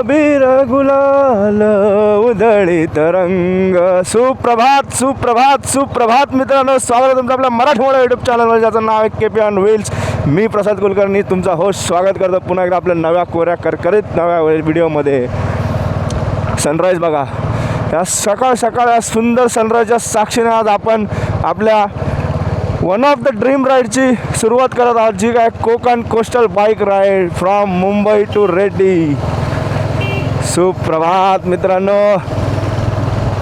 अबीर गुलाल उधळीत रंग. सुप्रभात सुप्रभात सुप्रभात मित्रांनो, स्वागत आहे तुमचं आपल्या मराठमोळ्या यूट्यूब चॅनलवर, ज्याचं नाव आहे केपी ऑन व्हील्स. मी प्रसाद कुलकर्णी तुमचा होस्ट स्वागत करतो पुन्हा एकदा आपल्या नव्या कोऱ्या करकरीत नव्या व्हिडिओमध्ये. सनराईज बघा, या सकाळ सकाळ या सुंदर सनराईजच्या साक्षीने आज आपण आपल्या वन ऑफ द ड्रीम राईडची सुरुवात करत आहोत, जी काय Konkan coastal bike ride from Mumbai to Redi. सुप्रभात मित्रांनो,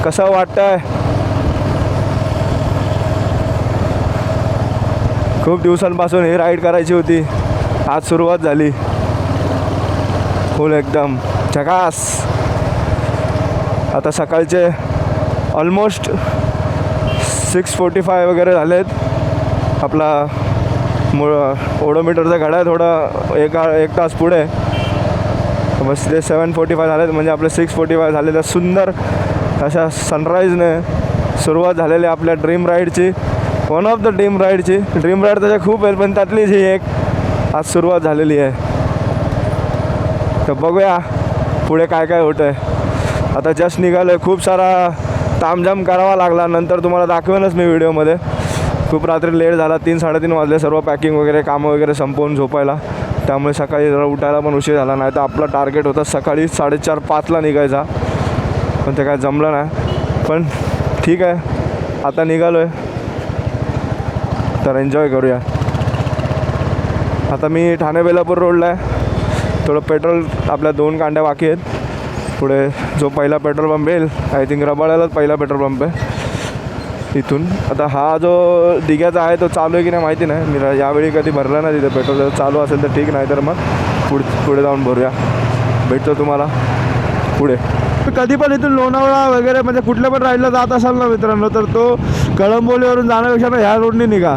कसं वाटतंय? खूप दिवसांपासून ही राईड करायची होती, आज सुरुवात झाली. फुल एकदम झकास. आता सकाळचे ऑलमोस्ट 6:45 वगैरे झालेत. आपला ओडोमीटरचा घड्याळ थोडं एक तास पुढे, बस ते 7:45 झालेत, म्हणजे आपले 6:45 झाले. तर सुंदर अशा सनराईजने सुरुवात झालेली आपल्या ड्रीम राईडची, वन ऑफ द ड्रीम राईडची. ड्रीम राईड त्याच्या खूप आहे, पण त्यातलीच ही एक आज सुरुवात झालेली आहे. तर बघूया पुढे काय काय होतं आहे. आता जस्ट निघालो आहे, खूप सारा तामझाम करावा लागला, नंतर तुम्हाला दाखवेनच मी व्हिडिओमध्ये. खूप रात्री लेट झाला, 3-3:30 वाजले सर्व पॅकिंग वगैरे कामं वगैरे संपवून झोपायला. त्यामुळे सकाळी जरा उठायला पण उशीर झाला. नाही तर आपला टार्गेट होता सकाळी 4:30-5ला निघायचा, पण ते काय जमलं नाही. पण ठीक आहे, आता निघालो आहे तर एन्जॉय करूया. आता मी ठाणे बेलापूर रोडला आहे. थोडं पेट्रोल, आपल्या 2 कांड्या बाकी आहेत. पुढे जो पहिला पेट्रोल पंप येईल, आय थिंक रबाळ्यालाच पहिला पेट्रोल पंप आहे इथून. आता हा जो दिघ्याचा आहे तो चालू आहे की नाही माहिती नाही, मी यावेळी कधी भरला नाही तिथे पेट्रोल. चालू असेल तर ठीक, नाही तर मग पुढे जाऊन भरूया. भेटतो तुम्हाला पुढे. कधी पण इथून लोणावळा वगैरे म्हणजे कुठल्या पण राईडला जात असाल ना मित्रांनो, तर तो कळंबोलीवरून जाण्यापेक्षा ना ह्या रोडने निघा,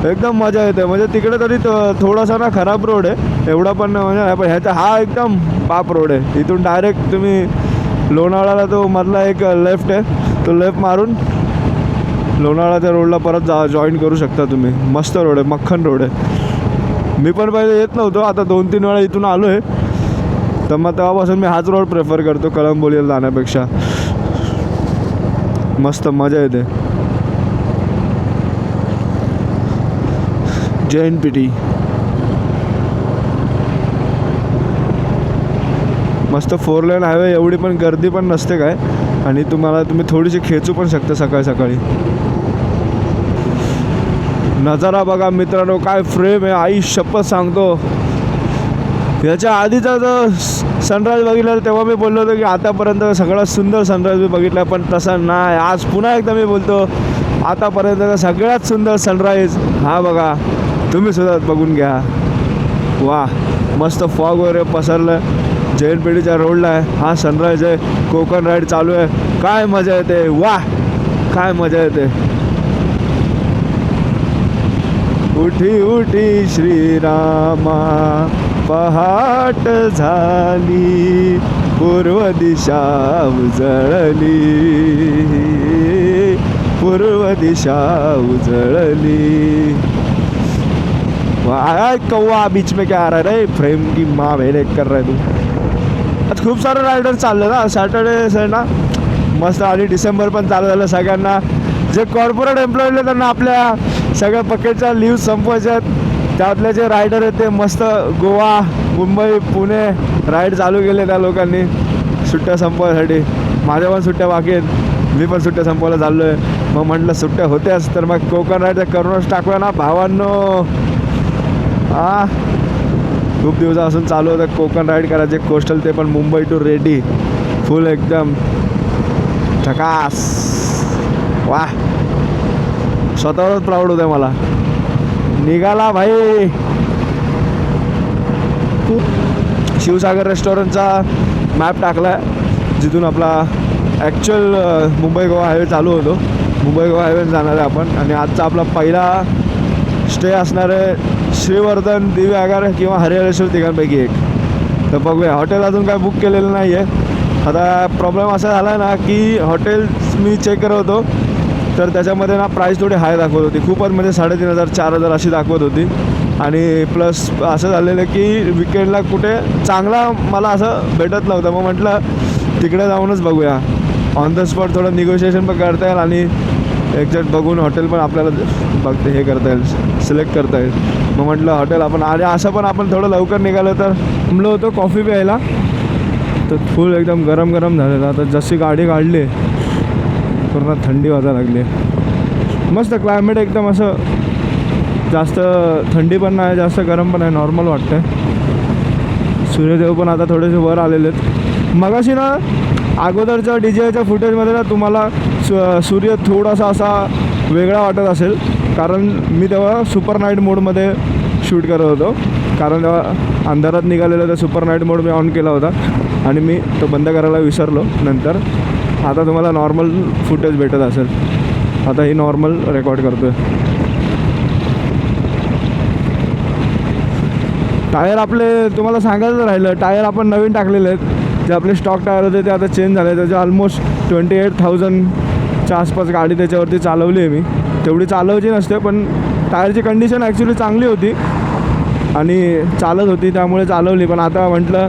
एकदम मजा येते. म्हणजे तिकडे तरी थोडासा ना खराब रोड आहे, एवढा पण म्हणजे, पण ह्याचा हा एकदम बाप रोड आहे. इथून डायरेक्ट तुम्ही लोणावळ्याला तो मधला एक लेफ्ट आहे, तो लेफ्ट मारून लोणावळ्याच्या रोडला परत जॉईन करू शकता तुम्ही. मस्त रोड आहे, मक्खन रोड आहे. मी पण पहिले येत नव्हतो, आता 2-3 वेळा इथून आलो आहे, तर मग तेव्हापासून मी हाच रोड प्रेफर करतो कळंबोलीला जाण्यापेक्षा. मस्त मजा येते. JNPT मस्त 4 लेन हायवे, एवढी पण गर्दी पण नसते काय, आणि तुम्ही थोडीशी खेचू पण शकता सकाळी सकाळी. नजारा बघा मित्रांनो, काय फ्रेम आहे, आई शपथ सांगतो. याच्या आधीचा जो सनराईज बघितला तेव्हा मी बोललो होतो की आतापर्यंत सगळ्यात सुंदर सनराईज मी बघितला, पण तसा नाही. आज पुन्हा एकदा मी बोलतो, आतापर्यंत सगळ्यात सुंदर सनराईज हा बघा, तुम्ही सुद्धा बघून घ्या. वा, मस्त फॉग वगैरे पसरलं. JNPTच्या रोडला आहे, हा सनराईज आहे, कोकण राईड चालू आहे. काय मजा येते, वा काय मजा येते. उठी उठी श्रीरामा पहाट झाली, पूर्व दिशा उजळली, पूर्व दिशा उजळली. वाह कौवा बीच में क्या आ रहा है रे, फ्रेम की माँ मेरे कर रहा है तू. आज खूप सारे रायडर चालले ना, सॅटर्डे ना मस्त. आणि डिसेंबर पण चालू झालं सगळ्यांना. जे कॉर्पोरेट एम्प्लॉईजले त्यांना आपल्या सगळ्या पकेटच्या लीव्ह संपवायच्या आहेत, त्यातले जे रायडर आहेत ते मस्त गोवा, मुंबई, पुणे राईड चालू केले त्या लोकांनी सुट्ट्या संपवायसाठी. माझ्या पण सुट्ट्या बाकी आहेत, मी पण सुट्ट्या संपवायला चाललो आहे. मग म्हटलं सुट्ट्या होत्याच तर मग कोकण राईडच्या करूनच टाकूया ना भावांनो. खूप दिवसापासून चालू होतं कोकण राईड करायचे, कोस्टल, ते पण मुंबई टू रेड्डी. फुल एकदम झकास. वा, स्वतःवरच प्राऊड होतं मला. निघाला भाई. शिवसागर रेस्टॉरंटचा मॅप टाकला आहे, जिथून आपला ॲक्च्युअल मुंबई गोवा हायवे चालू होतो. मुंबई गोवा हायवे जाणार आहे आपण. आणि आजचा आपला पहिला स्टे असणार आहे श्रीवर्धन, दिव्यागर किंवा हरिहरेश्वर, तिघांपैकी एक. तर बघूया. हॉटेल अजून काय बुक केलेलं नाही आहे. आता प्रॉब्लेम असा झाला ना की हॉटेल्स मी चेक करत होतो तर त्याच्यामध्ये ना प्राईस थोडी हाय दाखवत होती, खूपच म्हणजे 3,500 4,000 अशी दाखवत होती. आणि प्लस असं झालेलं की विकेंडला कुठे चांगला मला असं भेटत नव्हतं. मग म्हटलं तिकडे जाऊनच बघूया, ऑन द स्पॉट थोडं निगोशिएशन पण करता येईल आणि एक्झॅक्ट बघून हॉटेल पण आपल्याला बघते हे करता येईल, सिलेक्ट करता येईल. मग म्हटलं हॉटेल आपण, आणि असं पण आपण थोडं लवकर निघालो तर थांबलो होतो कॉफी प्यायला, तर फुल एकदम गरम गरम झालेलं. आता जशी गाडी काढली पूर्ण थंडी वाजायला लागली. मस्त क्लायमेट एकदम असं, जास्त थंडी पण नाही जास्त गरम पण नाही, नॉर्मल वाटतं. सूर्यदेव पण आता थोडेसे वर आलेले आहेत. मगाशी ना अगोदरच्या DJच्या फुटेजमध्ये ना तुम्हाला सूर्य थोडासा असा वेगळा वाटत असेल, कारण मी तेव्हा सुपर नाईट मोडमध्ये शूट करत होतो. कारण तेव्हा अंधारात निघालेलं तर super night mode me on केला होता आणि मी तो बंद करायला विसरलो नंतर. आता तुम्हाला नॉर्मल फुटेज भेटत असेल. आता ही नॉर्मल रेकॉर्ड करतो आहे. टायर आपले तुम्हाला सांगायचं राहिलं, टायर आपण नवीन टाकलेले आहेत. जे आपले स्टॉक टायर होते ते आता चेंज झाले. त्याचे ऑलमोस्ट 28,000च्या आसपास गाडी त्याच्यावरती चालवली आहे मी. तेवढी चालवायची नसते, पण टायरची कंडिशन ॲक्च्युली चांगली होती आणि चालत होती, त्यामुळे चालवली. पण आता म्हटलं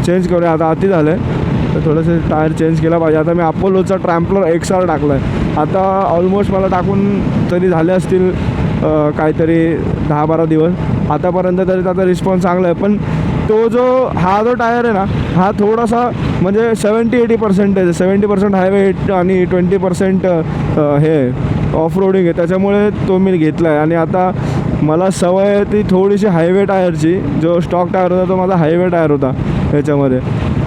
चेंज करूया, आता अति झालं आहे, तर थोडंसं टायर चेंज केला पाहिजे. आता मी अपोलोचा ट्रॅम्पलर XR टाकला आहे. आता ऑलमोस्ट मला टाकून तरी झाले असतील काहीतरी 10-12 दिवस. आतापर्यंत तरी त्याचा रिस्पॉन्स चांगला आहे. पण तो जो टायर आहे ना, हा थोडासा म्हणजे 70-80% आहे. 70% हायवे आणि 20% हे ऑफ रोडिंग आहे. त्याच्यामुळे तो मी घेतला आहे. आणि आता मला सवय आहे ती थोडीशी हायवे टायरची. जो स्टॉक टायर होता तो माझा हायवे टायर होता याच्यामध्ये.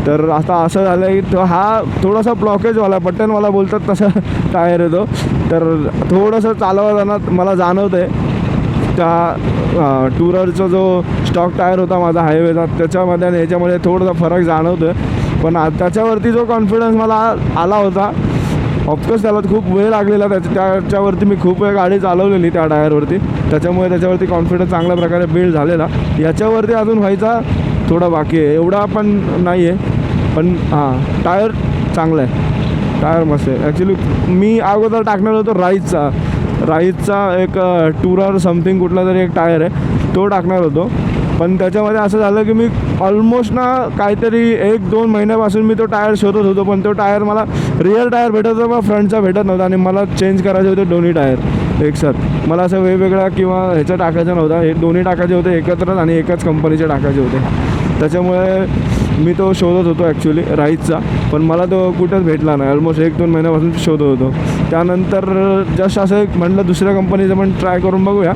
तर आता असं झालं आहे की हा थोडासा ब्लॉकेजवाला बटनवाला बोलतात तसा टायर आहे तो. तर थोडंसं चालवताना मला जाणवतं आहे त्या टुररचा जो स्टॉक टायर होता माझा हायवेचा त्याच्यामध्ये आणि ह्याच्यामध्ये थोडासा फरक जाणवतो आहे. पण त्याच्यावरती जो कॉन्फिडन्स मला आला होता, ऑफकोर्स त्याला खूप वेळ लागलेला. त्याच्यावरती मी खूप वेळ गाडी चालवलेली त्या टायरवरती, त्याच्यामुळे त्याच्यावरती कॉन्फिडन्स चांगल्या प्रकारे बिल्ड झालेला. याच्यावरती अजून व्हायचा थोडा बाकी आहे, एवढा पण नाही आहे. पण हां, टायर चांगला आहे, टायर मस्त आहे. ॲक्च्युली मी अगोदर टाकणार होतो राईजचा एक टुरर समथिंग कुठला तरी एक टायर आहे, तो टाकणार होतो. पण त्याच्यामध्ये असं झालं की मी ऑलमोस्ट ना काहीतरी 1-2 महिन्यापासून मी तो टायर शोधत होतो, पण तो टायर मला रिअल टायर भेटत होता, मग फ्रंटचा भेटत नव्हता. आणि मला चेंज करायचे होते दोन्ही टायर एकसाथ. मला असं वेगवेगळा किंवा ह्याचं टाकायचं नव्हता, हे दोन्ही टाकायचे होते एकत्रच आणि एकाच कंपनीचे टाकायचे होते. त्याच्यामुळे मी तो शोधत होतो ॲक्च्युली राईजचा, पण मला तो कुठंच भेटला नाही. ऑलमोस्ट 1-2 महिन्यापासून शोधत होतो. त्यानंतर जस्ट असं एक म्हटलं दुसऱ्या कंपनीचं पण ट्राय करून बघूया,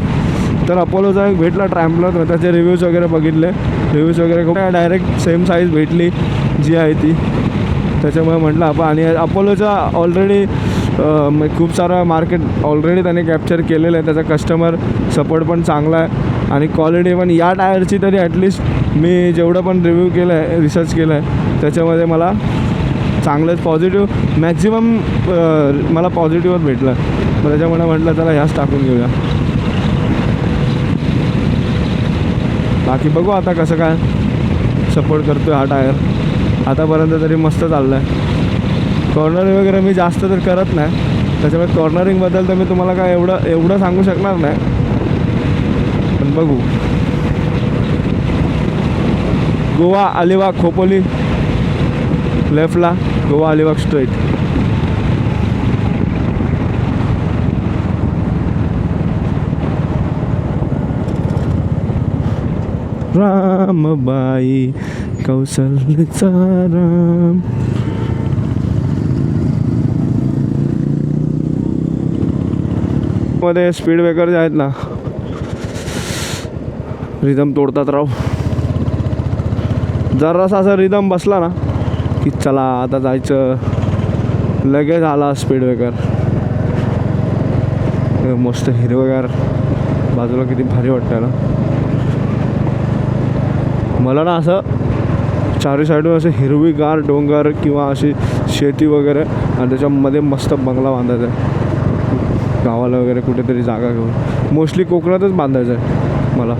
तर अपोलोचा एक भेटला ट्रॅम्पलर. त्याचे रिव्ह्यूज वगैरे बघितले, रिव्ह्यूज वगैरे खूप डायरेक्ट सेम साईज भेटली जी आहे ती. त्याच्यामुळे म्हटलं आपण, आणि अपोलोचा ऑलरेडी खूप सारा मार्केट ऑलरेडी त्याने कॅप्चर केलेलं आहे. त्याचा कस्टमर सपोर्ट पण चांगला आहे आणि क्वालिटी पण या टायरची तरी ॲटलिस्ट मी जेवढं पण रिव्ह्यू केलं आहे, रिसर्च केलं आहे, त्याच्यामध्ये मला चांगलंच पॉझिटिव्ह मॅक्झिमम मला पॉझिटिव्हच भेटलं. मग त्याच्यामुळे म्हटलं त्याला ह्याच टाकून घेऊया. बाकी बघू आता कसं काय सपोर्ट करतो हा टायर. आतापर्यंत तरी मस्त चाललं आहे. कॉर्नरिंग वगैरे मी जास्त तर करत नाही, त्याच्यामुळे कॉर्नरिंगबद्दल तर मी तुम्हाला काय एवढं सांगू शकणार नाही, पण बघू. गोवा अलिबाग खोपोली लेफ्टला, गोवा अलिबाग स्ट्रेट. रामबाई कौशल्याचा राम. मध्ये स्पीड ब्रेकर जे आहेत ना, रिदम तोडतात राव. जरासा असा रिदम बसला ना की चला आता जायचं, लगेच आला स्पीड ब्रेकर. मस्त हिरवगार बाजूला, किती भारी वाटतं ना. मला ना असं चारी साईडून असे हिरवीगार डोंगर किंवा अशी शेती वगैरे आणि त्याच्यामध्ये मस्त बंगला बांधायचा आहे. गावाला वगैरे कुठेतरी जागा घेऊन, मोस्टली कोकणातच बांधायचं आहे मला.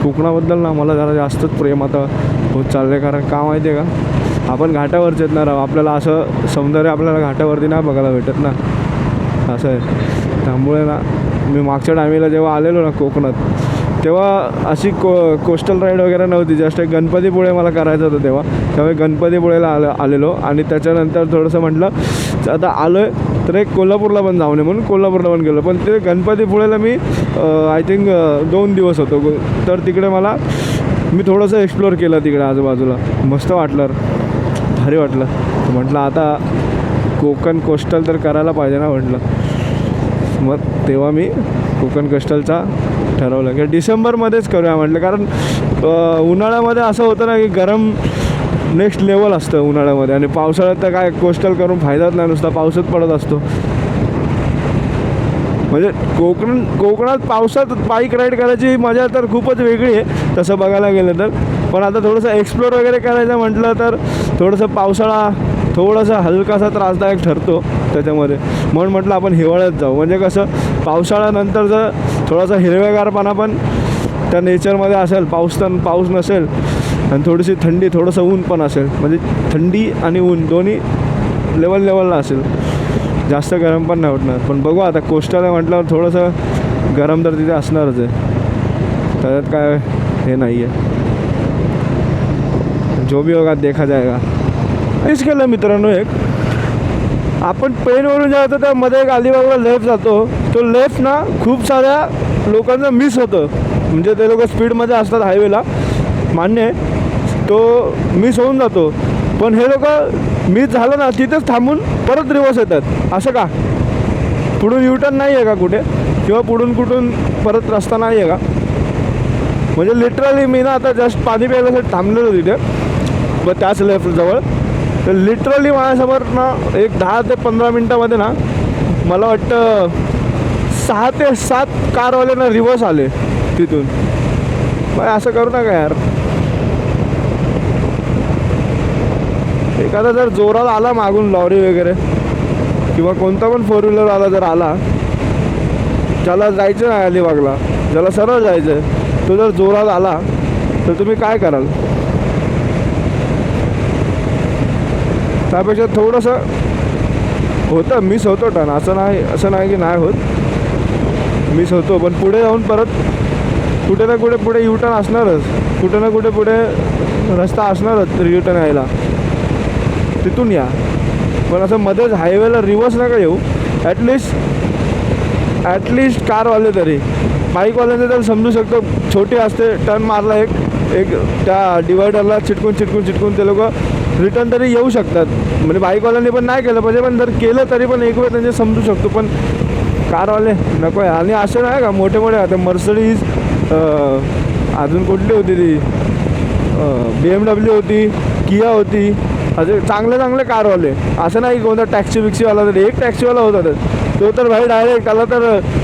कोकणाबद्दल ना मला जरा जास्तच प्रेम आता होत चाललं आहे. कारण का माहिती आहे का, आपण घाटावरचे आहेत ना राव, आपल्याला असं सौंदर्य आपल्याला घाटावरती नाही बघायला भेटत ना. असं आहे. त्यामुळे ना मी मागच्या टायमिंगला जेव्हा आलेलो ना कोकणात, तेव्हा अशी कोस्टल राईड वगैरे नव्हती. जस्ट एक गणपतीपुळे मला करायचं होतं तेव्हा गणपतीपुळेला आलेलो. आणि त्याच्यानंतर थोडंसं म्हटलं आता आलो आहे तर एक कोल्हापूरला पण जाऊ नये म्हणून कोल्हापूरला पण गेलो. पण ते गणपतीपुळेला मी आय थिंक 2 दिवस होतो. तर तिकडे मी थोडंसं एक्सप्लोअर केलं तिकडे आजूबाजूला. मस्त वाटलं, भारी वाटलं. म्हटलं आता कोकण कोस्टल तर करायला पाहिजे ना म्हटलं. मग तेव्हा मी कोकण कोस्टलचा ठरवलं की डिसेंबरमध्येच करूया म्हटलं. कारण उन्हाळ्यामध्ये असं होतं ना की गरम नेक्स्ट लेवल असतं उन्हाळ्यामध्ये. आणि पावसाळ्यात तर काय कोस्टल करून फायदाच नाही, नुसता पावसात पडत असतो. म्हणजे कोकणात पावसात बाईक राईड करायची मजा तर खूपच वेगळी आहे तसं बघायला गेलं तर. पण आता थोडंसं एक्सप्लोअर वगैरे करायचं म्हटलं तर थोडंसं पावसाळा थोडासा हलकासा त्रासदायक ठरतो त्याच्यामध्ये. म्हणून म्हटलं आपण हिवाळ्यात जाऊ. म्हणजे कसं पावसाळ्यानंतर जर थोडासा हिरवेगारपणा पण त्या नेचरमध्ये असेल, पाऊस नसेल आणि थोडीशी थंडी, थोडंसं ऊन पण असेल. म्हणजे थंडी आणि ऊन दोन्ही लेवलला असेल, जास्त गरम पण नाही वाटणार. पण बघू आता कोस्टल आहे म्हटल्यावर थोडंसं गरम तर तिथे असणारच आहे, त्याच्यात काय हे नाही आहे. जो भी होगा देखा जाएगा. हेच केलं मित्रांनो. एक आपण पेनवरून जातो तर मध्ये एक अलिबागला लेफ्ट जातो. तो लेफ्ट ना खूप साऱ्या लोकांचं मिस होतं. म्हणजे ते लोक स्पीडमध्ये असतात हायवेला, मान्य आहे, तो मिस होऊन जातो. पण हे लोक मिस झालं ना तिथेच थांबून परत रिवर्स येतात. असं का? पुढून युटर्न नाही आहे का कुठे, किंवा कुठून परत रस्ता नाही आहे का? म्हणजे लिटरली मी ना आता जस्ट पाणी प्यायल्यासाठी थांबलेलो तिथे व त्याच लेफ्टजवळ. तर लिटरली माझ्यासमोर ना एक 10 ते 15 मिनटामध्ये ना मला वाटतं 6 ते 7 कारवाले ना रिवर्स आले तिथून. मग असं करू नका यार. एखादा जर जोरात आला मागून लॉरी वगैरे किंवा कोणता पण 4 व्हीलरवाला जर आला, ज्याला जायचं नाही अलिबागला, ज्याला सरळ जायचं आहे, तो जर जोरात आला तर तुम्ही काय कराल? त्यापेक्षा थोडंसं होतं, मिस होतो टर्न. असं नाही की नाही होत, मिस होतो. पण पुढे जाऊन परत कुठे ना कुठे पुढे युटर्न असणारच, कुठे ना कुठे पुढे रस्ता असणारच युटर्न यायला, तिथून या. पण असं मध्येच हायवेला रिवर्स नका येऊ. ॲटलिस्ट कारवाले तरी. बाईकवाल्यांचे तर समजू शकतो, छोटी असते, टर्न मारला एक त्या डिवायडरला चिटकून ते लोक रिटर्न तरी येऊ शकतात. म्हणजे बाईकवाल्यांनी पण नाही केलं पाहिजे, पण जर केलं तरी पण एक वेळ त्यांचे समजू शकतो. पण कारवाले नको आहे. आणि असं नाही का मोठे आता मर्सिडीज, अजून कुठली होती ती, BMW होती, किया होती, असे चांगले कारवाले. असं नाही कोणता टॅक्सीवाला, तरी एक टॅक्सीवाला होता तो तर भाई डायरेक्ट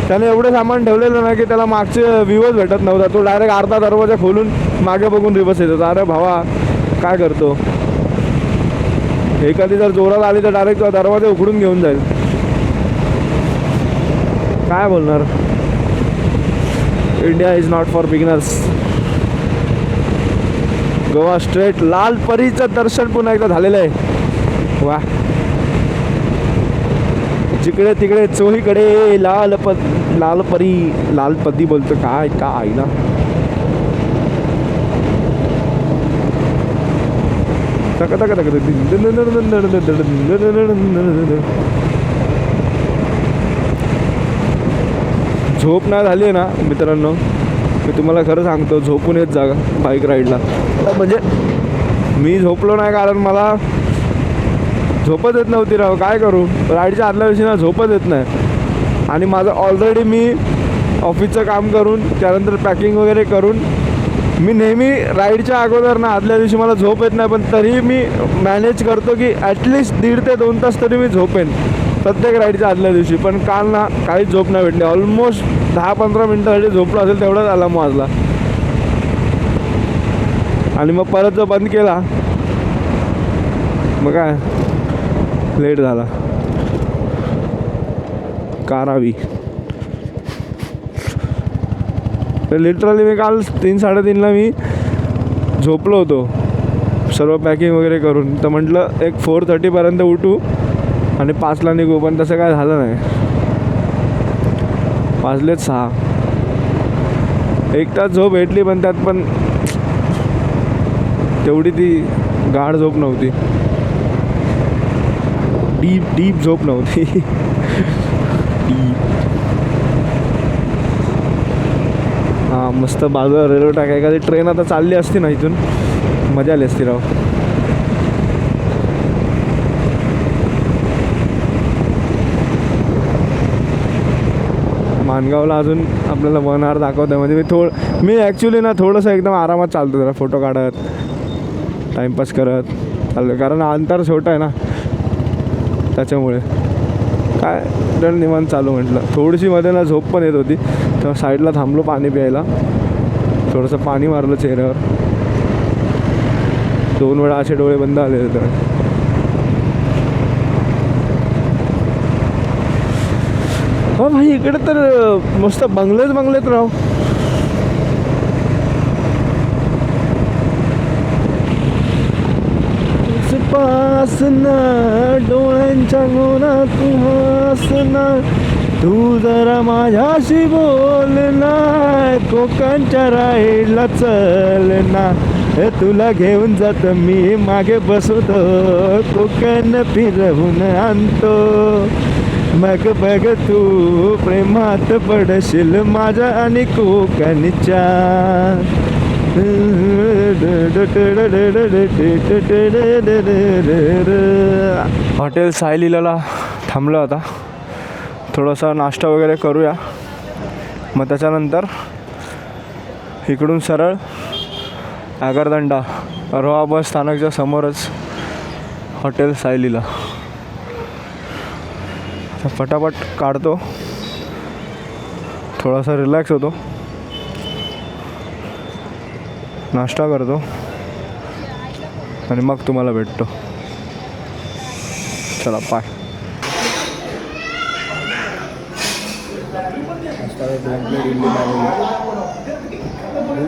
त्याने एवढं सामान ठेवलेलं ना की त्याला मागचे व्ह्यूच भेटत नव्हता. तो डायरेक्ट अर्धा दरवाजा खोलून मागे बघून रिवर्स येत होता. अरे भावा काय करतो? एखादी जर जोरात आली तर डायरेक्ट दरवाजा उघडून घेऊन जाईल. काय बोलणार? India is not for beginners. Goa straight लाल परीचं दर्शन पुन्हा एकदा झालेलं आहे. वा, जिकडे तिकडे चोहीकडे लाल परी बोलतो. काय ना झोप नाही झाली आहे ना मित्रांनो, मी तुम्हाला खरं सांगतो, झोपून येत जा बाईक राईडला. म्हणजे मी झोपलो नाही कारण मला झोपच येत नव्हती राव. काय करू, राईडच्या आदल्या दिवशी ना झोपच येत नाही. आणि माझं ऑलरेडी मी ऑफिसचं काम करून त्यानंतर पॅकिंग वगैरे करून मी नेहमी राईडच्या अगोदर ना आदल्या दिवशी मला झोप येत नाही. पण तरीही मी मॅनेज करतो की ॲटलिस्ट 1.5 ते 2 तास तरी मी झोपेन प्रत्येक राईडच्या आदल्या दिवशी. पण काल ना काहीच झोप नाही भेटली. ऑलमोस्ट 10-15 मिनटासाठी झोपलो असेल तेवढाच अलार्म वाजला. आणि मग परत जो बंद केला मग काय लेट झाला. कारवाई तर लिटरली मी काल 3-3:30ला मी झोपलो होतो सर्व पॅकिंग वगैरे करून. तर म्हटलं एक 4:30पर्यंत उठू आणि 5ला निघू, पण तसं काय झालं नाही. वाजलेत 6. 1 तास झोप भेटली पण त्यात पण तेवढी ती गाढ झोप नव्हती, डीप झोप नव्हती. हां मस्त बाजूला रेल्वे ट्रॅक आहे. एखादी ट्रेन आता चालली असती ना इथून मजा आली असती राव. माणगावला अजून आपल्याला 1 hour दाखवतं आहे. म्हणजे मी ॲक्च्युली ना थोडंसं एकदम आरामात चालतो, जरा फोटो काढत टाईमपास करत चाललं, कारण अंतर छोटं आहे ना त्याच्यामुळे काय तर निवांत चालू म्हटलं. थोडीशी मध्ये ना झोप पण येत होती, तेव्हा साईडला थांबलो पाणी प्यायला, थोडंसं पाणी मारलं चेहऱ्यावर. 2 वेळा असे डोळे बंद आले होते. हो भाई इकडे तर मस्त बंगलेत राव. पासना डोळ्यांच्या गोना तू हसना, तू जरा माझ्याशी बोल ना, कोकणच्या राईडला चल ना, तुला घेऊन जात मी मागे बसवतो, कोकण फिरवून आणतो, मग बघ तू प्रेमात पडशील माझ्या आणि कोकणच्या. हॉटेल सायलीला थांबलं आता, थोडासा नाश्ता वगैरे करूया, मग त्याच्यानंतर इकडून सरळ आगरदंडा रोहा बस स्थानकच्या समोरच हॉटेल सायलीला. फटाफट काढतो, थोडासा रिलॅक्स होतो, नाश्ता करतो आणि मग तुम्हाला भेटतो. चला बाय.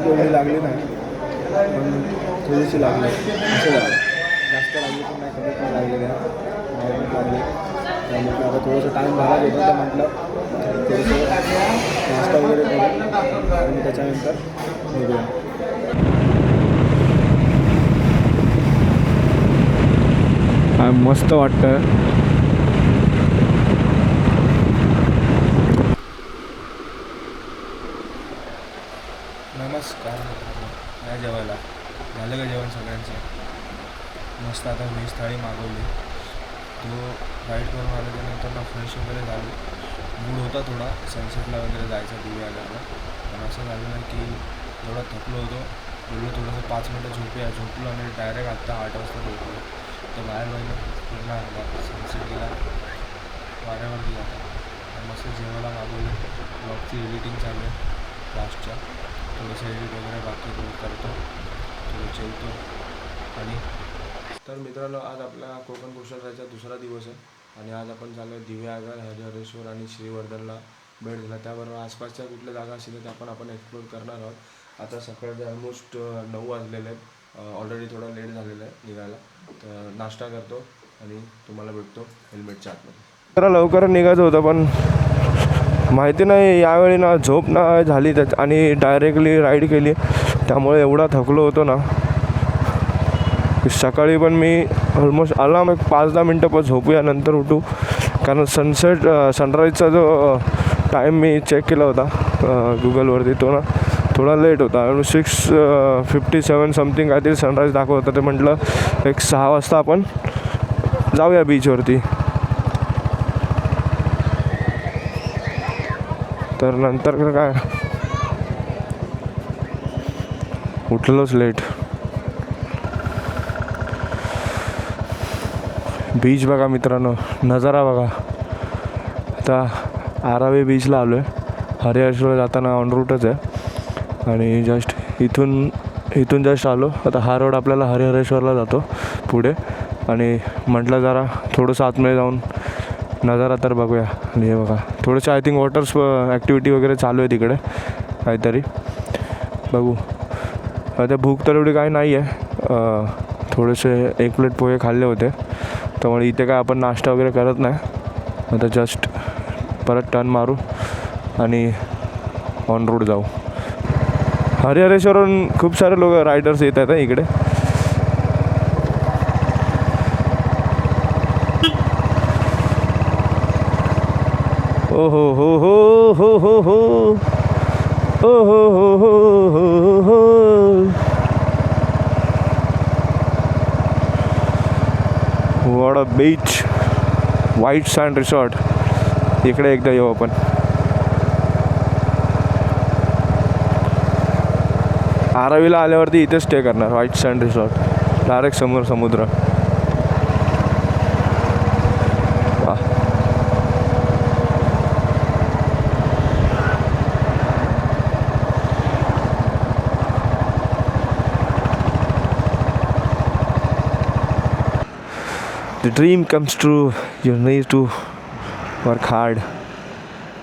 भूक लागली नाही पण थोडीशी लागली, असं झालं. जास्त लागली पण नाही, कमी पण लागली नाही, नॉर्मल लागली. त्यामुळे आता थोडंसं टाईम झाला होता, तर म्हटलं थोडंसं नाश्ता वगैरे करू आणि त्याच्यानंतर निघूया. काय मस्त वाटतं. नमस्कार मित्रांनो, या जेवायला झालं का जेवण सगळ्यांचं? मस्त आता व्हेज थाळी मागवली. तो राईड करून आल्याच्यानंतर ना फ्रेश वगैरे झालो. मूड होता थोडा सनसेटला वगैरे जायचा दिव्यागरला, पण असं झालं नाही की एवढा थकलो होतो, बोललो थोडंसं 5 मिनटं झोपलो आणि डायरेक्ट आत्ता 8 वाजता झोपलो. तर बाहेर पाहिलं पूर्ण सनसेट गेला, वाऱ्यावरती जाता. मस्त जेवायला मागवलं. ब्लॉगची एडिटिंग चालू आहे लास्टच्या, थोडंसं एडिट वगैरे बाकी करतो, थोडं जेवतो. आणि तर मित्रांनो, आज आपला कोकण कुशलरायचा दुसरा दिवस आहे आणि आज आपण चाललो दिव्यागर, हरिहरेश्वर आणि श्रीवर्धनला भेट दिला. त्याबरोबर आसपासच्या कुठल्या जागा असतील तर आपण एक्सप्लोर करणार आहोत. आता सकाळचे ऑलमोस्ट 9 वाजलेले आहेत, ऑलरेडी थोडा लेट झालेला आहे निघायला. तर नाश्ता करतो आणि तुम्हाला भेटतो हेल्मेटच्या आतमध्ये. जरा लवकर निघायचं होतं पण माहिती नाही यावेळी ना झोप ना झाली त्यात आणि डायरेक्टली राईड केली, त्यामुळे एवढा थकलो होतो ना. सकाळी पण मी ऑलमोस्ट अलार्म एक 5-10 मिनटं पण झोपूया नंतर उठू, कारण सनराईजचा जो टाईम मी चेक केला होता गुगलवरती, तो ना थोडा लेट होता. 6:57 समथिंग काहीतरी सनराईज दाखवत होता. ते म्हटलं एक 6 वाजता आपण जाऊया बीचवरती. तर नंतर काय उठलोच लेट. बीच बघा मित्रांनो, नजारा बघा. आता आरावे बीचला आलो आहे. हरिहरेश्वर जाताना ऑन रूटच आहे आणि जस्ट इथून जस्ट आलो. आता हा रोड आपल्याला हरिहरेश्वरला जातो पुढे, आणि म्हटलं जरा थोडंसं आतमध्ये जाऊन नजारा तर बघूया. आणि हे बघा थोडंसं आय थिंक वॉटर्स ॲक्टिव्हिटी वगैरे चालू आहे तिकडे काहीतरी, बघू. आता भूक तर एवढी काही नाही आहे, थोडेसे 1 प्लेट पोहे खाल्ले होते, त्यामुळे इथे काय आपण नाश्ता वगैरे करत नाही. आता जस्ट परत टर्न मारू आणि ऑन रोड जाऊ. हरिहरेश्वरहून खूप सारे लोक रायडर्स येत आहेत इकडे. ओ हो हो हो हो हो हो ओ हो हो हो हो हो. What a beach, white sand resort. इकडे एकदा येऊ आपण. आरावीला आल्यावरती इथे स्टे करणार. व्हाईट सँड रिसॉर्ट, डायरेक्ट समोर समुद्र. वा. The dream comes true. You need to work hard,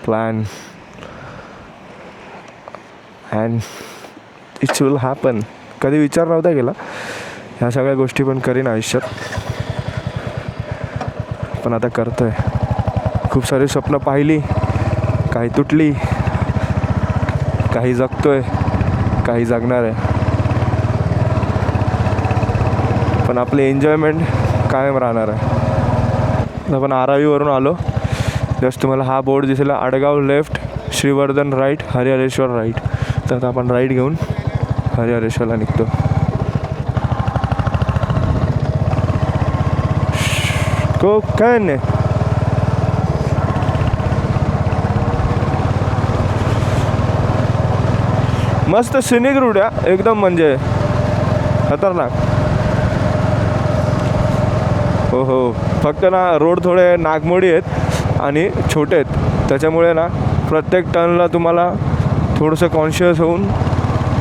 plan, and it will happen. कधी विचार नव्हता केला ह्या सगळ्या गोष्टी, पण करीन आयुष्यात. पण आता करतोय. खूप सारी स्वप्न पाहिली, काही तुटली, काही जगतोय, काही जगणार आहे. पण आपली एन्जॉयमेंट कायम राहणार आहे. आपण आरावीवरून आलो. जस्ट तुम्हाला हा बोर्ड दिसेल, Adgaon left, Shrivardhan right, Harihareshwar right. तर आता आपण राईट घेऊन हरिहरेश्वरला निघतो. कोकण मस्त सिनिक रूट आहे एकदम, म्हणजे खतरनाक. हो हो, फक्त ना रोड थोडे नागमोडी आहेत आणि छोटे आहेत, त्याच्यामुळे ना प्रत्येक टर्नला तुम्हाला थोडंसं कॉन्शियस होऊन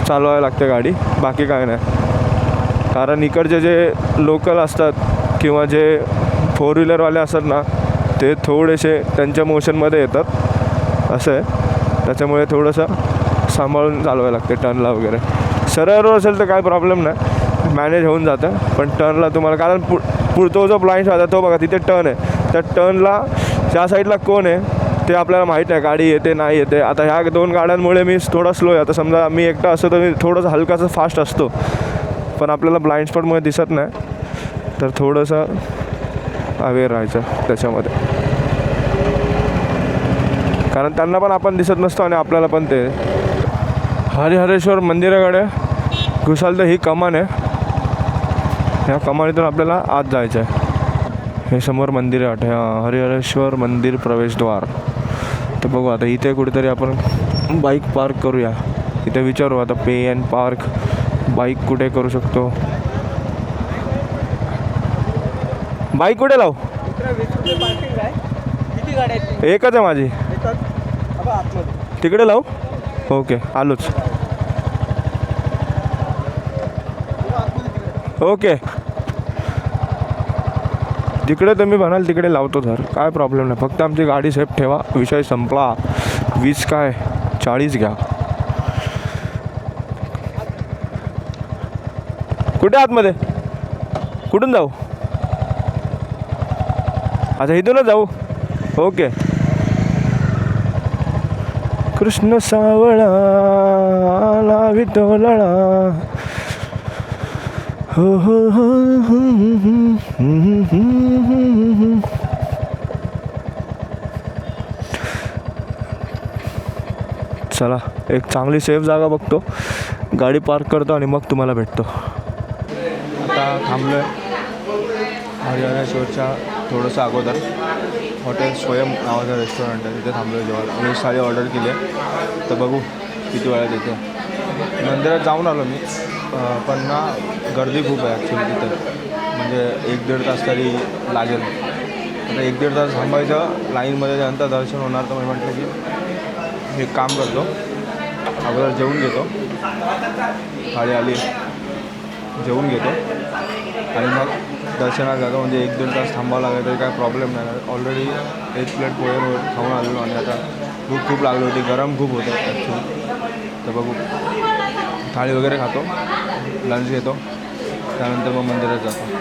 चालवायला लागते गाडी, बाकी काय नाही. कारण इकडचे जे लोकल असतात किंवा जे फोर व्हीलरवाले असतात ना, ते थोडेसे त्यांच्या मोशनमध्ये येतात असं आहे. त्याच्यामुळे थोडंसं सांभाळून चालवायला लागते टर्नला वगैरे. सरळ रोड असेल तर काय प्रॉब्लेम नाही, मॅनेज होऊन जातं. पण टर्नला तुम्हाला, कारण तो जो ब्लाइंड स्पॉट आहे तो बघा, तिथे टर्न आहे, त्या टर्नला त्या साईडला कोण आहे ते आपल्याला माहीत आहे, गाडी येते नाही येते. आता ह्या दोन गाड्यांमुळे मी थोडा स्लो आहे. आता समजा मी एकटा असतो तर मी थोडंसं हलकाचं फास्ट असतो, पण आपल्याला ब्लाइंड स्पॉटमुळे दिसत नाही, तर थोडंसं अवेअर राहायचं त्याच्यामध्ये. कारण त्यांना पण आपण दिसत नसतो आणि आपल्याला पण. ते हरिहरेश्वर मंदिराकडे घुसाल तर ही कमान आहे, ह्या कमानीतून आपल्याला आत जायचं आहे. हे समोर मंदिर आहे, हरिहरेश्वर मंदिर प्रवेशद्वार. तर बघू आता इथे कुठेतरी आपण बाईक पार्क करूया. इथे विचारू आता पे अँड पार्क बाईक कुठे करू शकतो. बाईक कुठे लावू? एकच आहे माझी, तिकडे लावू. ओके आलोच. ओके जिकडे तुम्ही म्हणाल तिकडे लावतो सर, काय प्रॉब्लेम नाही. फक्त आमची गाडी सेफ ठेवा, विषय संपला. 20 काय 40 घ्या. कुठे आतमध्ये? कुठून जाऊ? अच्छा इथूनच जाऊ. ओके. कृष्ण सावळा आला विठोलळा. हो हो हो. चला एक चांगली सेफ जागा बघतो, गाडी पार्क करतो आणि मग तुम्हाला भेटतो. आता थांबलो आहे हरिहरेश्वरच्या थोडंसं अगोदर. हॉटेल स्वयं नावाचं रेस्टॉरंट आहे, तिथे थांबलो आहे जेव्हा. व्हेज थाळी ऑर्डर केली आहे, तर बघू किती वेळात येते. मंदिरात जाऊन आलो मी, पण ना गर्दी खूप आहे ॲक्च्युली तिथे, म्हणजे 1-1.5 तास तरी लागेल. आता 1-1.5 तास थांबायचं लाईनमध्ये, त्यानंतर दर्शन होणार. तर मी म्हटलं की एक काम करतो, अगोदर जेवून घेतो, थाळी आली जेवून घेतो आणि मग दर्शनात जातो. म्हणजे 1-1.5 तास थांबावं लागेल तरी काय प्रॉब्लेम नाही. ऑलरेडी 1 प्लेट पोहे खाऊन आलेलो आणि आता भूक खूप लागली होती, गरम खूप होतं ॲक्च्युली. तर बघू, थाळी वगैरे खातो, लंच घेतो, त्यानंतर मग मंदिरात जातो.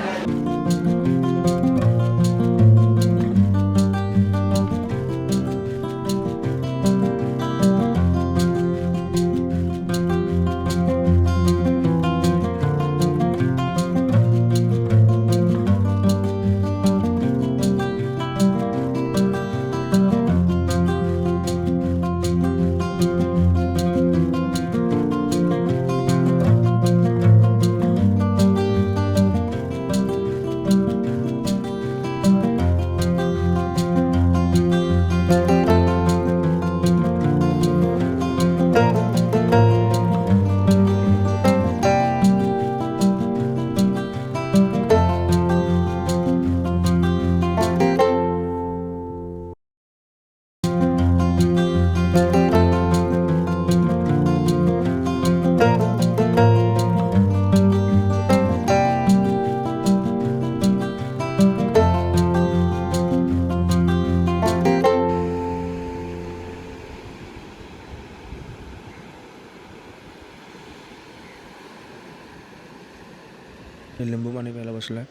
लिंबू पाणी प्यायला बसलो आहे.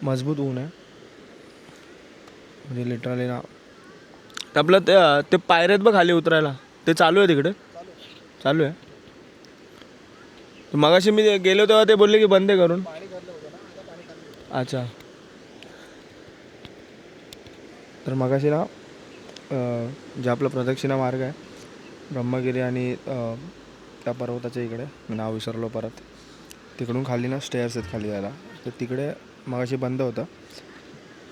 मजबूत ऊन आहे म्हणजे लिटरली ना. आपलं ते पायऱ्यात बघ खाली उतरायला ते चालू आहे तिकडे. चालू आहे. मगाशी मी गेलो तेव्हा ते बोलले की बंद आहे करून. अच्छा. तर मगाशी ना जे आपला प्रदक्षिणा मार्ग आहे ब्रह्मगिरी आणि त्या पर्वताच्या इकडे, मी नाव विसरलो परत, तिकडून खाली ना स्टेअर्स आहेत खाली जायला. तर तिकडे मगाशी बंद होतं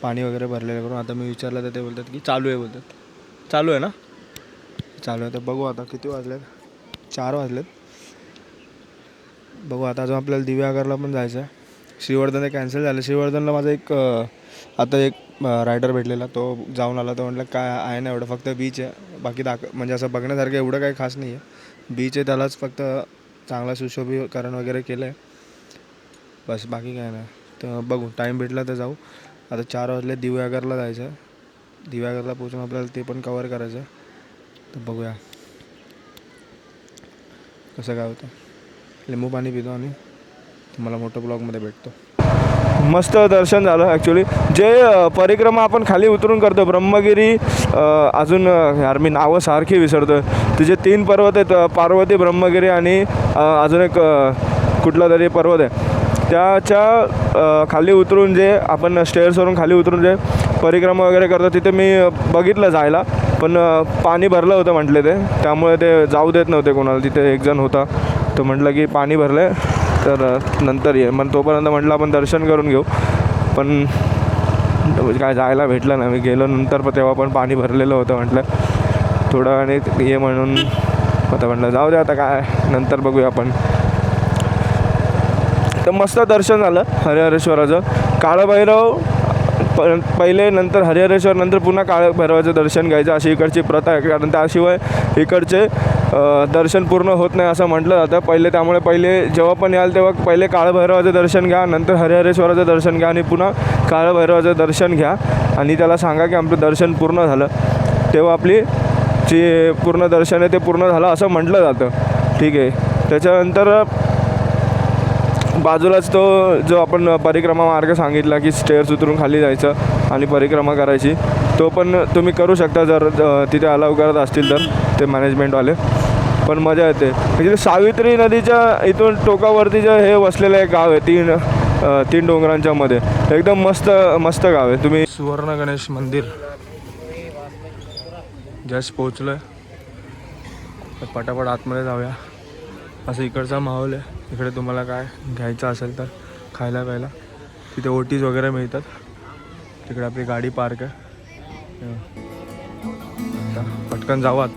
पाणी वगैरे भरलेलं करून. आता मी विचारलं तर ते बोलतात की चालू आहे बोलतात. चालू आहे ना. चालू आहे. तर बघू आता किती वाजलेत. 4 वाजलेत. बघू आता अजून आपल्याला दिव्यागरला पण जायचं आहे. श्रीवर्धन कॅन्सल झालं. श्रीवर्धनला माझा एक आता एक रायडर भेटलेला, तो जाऊन आला. तो म्हटलं काय आहे ना एवढं, फक्त बीच आहे, बाकी म्हणजे असं बघण्यासारखं एवढं काही खास नाही आहे. बीच आहे त्यालाच फक्त चांगला सुशोभीकरण वगैरे केलं आहे बस, बाकी काय नाही. तर बघू टाईम भेटला तर जाऊ. आता 4 वाजले. दिव्यागरला जायचं आहे. दिव्यागरला पोचून आपल्याला ते पण कवर करायचं आहे. तर बघूया कसं काय होतं. लिंबू पाणी पितो आणि तुम्हाला मोठं ब्लॉगमध्ये भेटतो. मस्त दर्शन झालं ॲक्च्युली. जे परिक्रमा आपण खाली उतरून करतो ब्रह्मगिरी, अजून यार मी नावं सारखी विसरतो. तिचे 3 पर्वत आहेत, पार्वती, ब्रह्मगिरी आणि अजून एक कुठला तरी पर्वत आहे. त्याच्या खाली उतरून जे आपण स्टेअर्सवरून खाली उतरून जे परिक्रमा वगैरे करतो तिथे मी बघितलं जायला, पण पाणी भरलं होतं म्हटले ते, त्यामुळे ते जाऊ देत नव्हते कोणाला. तिथे एक जण होता, तो म्हटलं की पाणी भरलं आहे तर नंतर ये. मग तोपर्यंत म्हटलं आपण दर्शन करून घेऊ, पण काय जायला भेटलं नाही. मी गेलो नंतर तेव्हा पण पाणी भरलेलं होतं. म्हटलं थोडं आणि ये म्हणून आता म्हटलं जाऊ दे आता काय नंतर बघूया आपण. तर मस्त दर्शन झालं हरिहरेश्वराचं. काळभैरव पहिले, नंतर हरिहरेश्वर, नंतर पुन्हा काळभैरवाचं दर्शन घ्यायचं अशी इकडची प्रथा आहे. कारण त्याशिवाय इकडचे दर्शन पूर्ण होत नाही असं म्हटलं जातं पहिले. त्यामुळे पहिले जेव्हा पण याल तेव्हा पहिले काळभैरवाचं दर्शन घ्या, नंतर हरिहरेश्वराचं दर्शन घ्या आणि पुन्हा काळभैरवाचं दर्शन घ्या आणि त्याला सांगा की आमचं दर्शन पूर्ण झालं. तेव्हा आपली जे पूर्ण दर्शन आहे ते पूर्ण झालं असं म्हटलं जातं. ठीक आहे. त्याच्यानंतर बाजूलाच तो जो आपण परिक्रमा मार्ग सांगितला की स्टेअर्स उतरून खाली जायचं आणि परिक्रमा करायची, तो पण तुम्ही करू शकता जर तिथे अलाव करत असतील तर ते मॅनेजमेंटवाले. पण मजा येते. म्हणजे सावित्री नदीच्या इथून टोकावरती जे हे वसलेलं एक गाव आहे, 3 डोंगरांच्या मध्ये, एकदम मस्त गाव आहे. तुम्ही सुवर्ण गणेश मंदिर जस्ट पोचलो आहे. पटापट आतमध्ये जाऊया. असं इकडचा माहोल आहे. इकडे तुम्हाला काय घ्यायचं असेल तर खायला प्यायला तिथे ओटीज वगैरे मिळतात. तिकडे आपली गाडी पार्क आहे. आता पटकन जाऊ आत.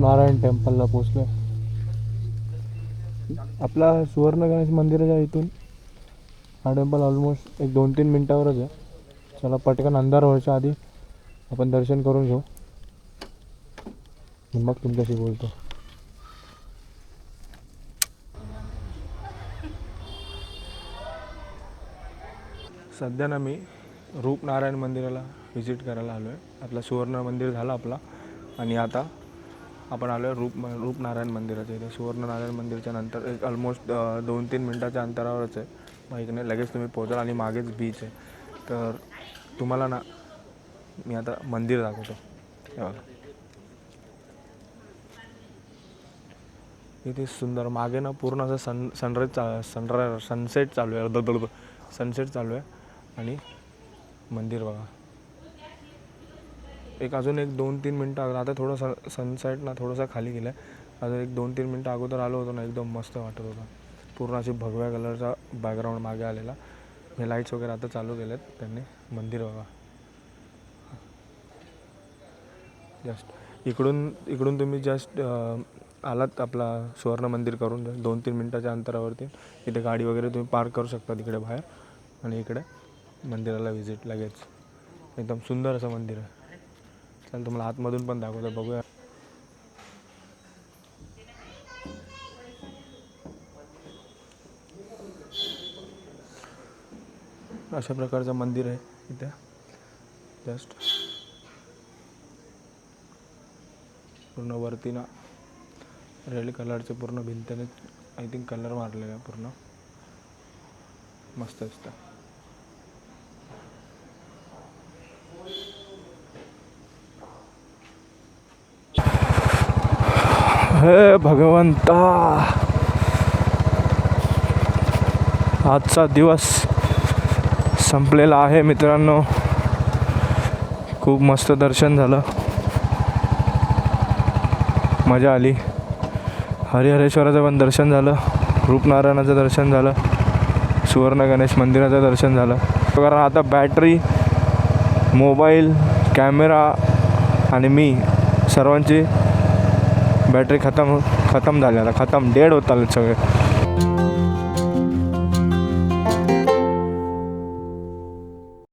नारायण टेम्पलला पोचलो. आपला सुवर्ण गणेश मंदिराच्या इथून हा टेम्पल ऑलमोस्ट एक 2-3 मिनटावरच आहे. चला पटकन अंधार व्हायच्या आधी आपण दर्शन करून घेऊ, मग तुमच्याशी बोलतो. सध्या ना मी रूपनारायण मंदिराला व्हिजिट करायला आलो आहे. आपला सुवर्ण मंदिर झाला आपला आणि आता आपण आलो आहे रूपनारायण मंदिराच्या इथे. सुवर्णनारायण मंदिरच्या नंतर एक ऑलमोस्ट 2-3 मिनटाच्या अंतरावरच आहे. बाईकने लगेच तुम्ही पोहोचाल आणि मागेच बीच आहे. तर तुम्हाला ना मी आता मंदिर दाखवतो. हे बघा इथे सुंदर मागे ना पूर्ण असं सनसेट चालू आहे. सनसेट चालू आहे आणि मंदिर बघा. एक अजून एक 2-3 मिनटं आता थोडंसं सनसेट ना थोडंसं खाली गेलं आहे. अजून एक 2-3 मिनटं अगोदर आलो होतो ना, एकदम मस्त वाटत होता. पूर्ण अशी भगव्या कलरचा बॅकग्राऊंड मागे आलेला. हे लाईट्स वगैरे आता चालू केले आहेत त्यांनी. मंदिर बघा जस्ट इकडून तुम्ही जस्ट आलात आपला सुवर्ण मंदिर करून 2-3 मिनटाच्या अंतरावरती इथे गाडी वगैरे तुम्ही पार्क करू शकता तिकडे बाहेर आणि इकडे मंदिराला व्हिजिट लगेच. एकदम सुंदर असं मंदिर आहे. चल तुम्हाला आतमधून पण दाखवतो, बघूया. अशा प्रकारचं मंदिर आहे इथे. जस्ट पूर्ण वरती ना रेड कलरचे पूर्ण भिंतीने आय थिंक कलर मारलेला आहे पूर्ण. मस्त दिसतं. हे भगवंता, आजचा दिवस संपलेला आहे मित्रांनो. खूप मस्त दर्शन झालं, मजा आली. हरिहरेश्वराचं पण दर्शन झालं, रूपनारायणाचं दर्शन झालं, सुवर्ण गणेश मंदिराचं दर्शन झालं. कारण आता बॅटरी, मोबाईल, कॅमेरा आणि मी सर्वांची बॅटरी खतम झाली, आता डेड होत आले सगळे.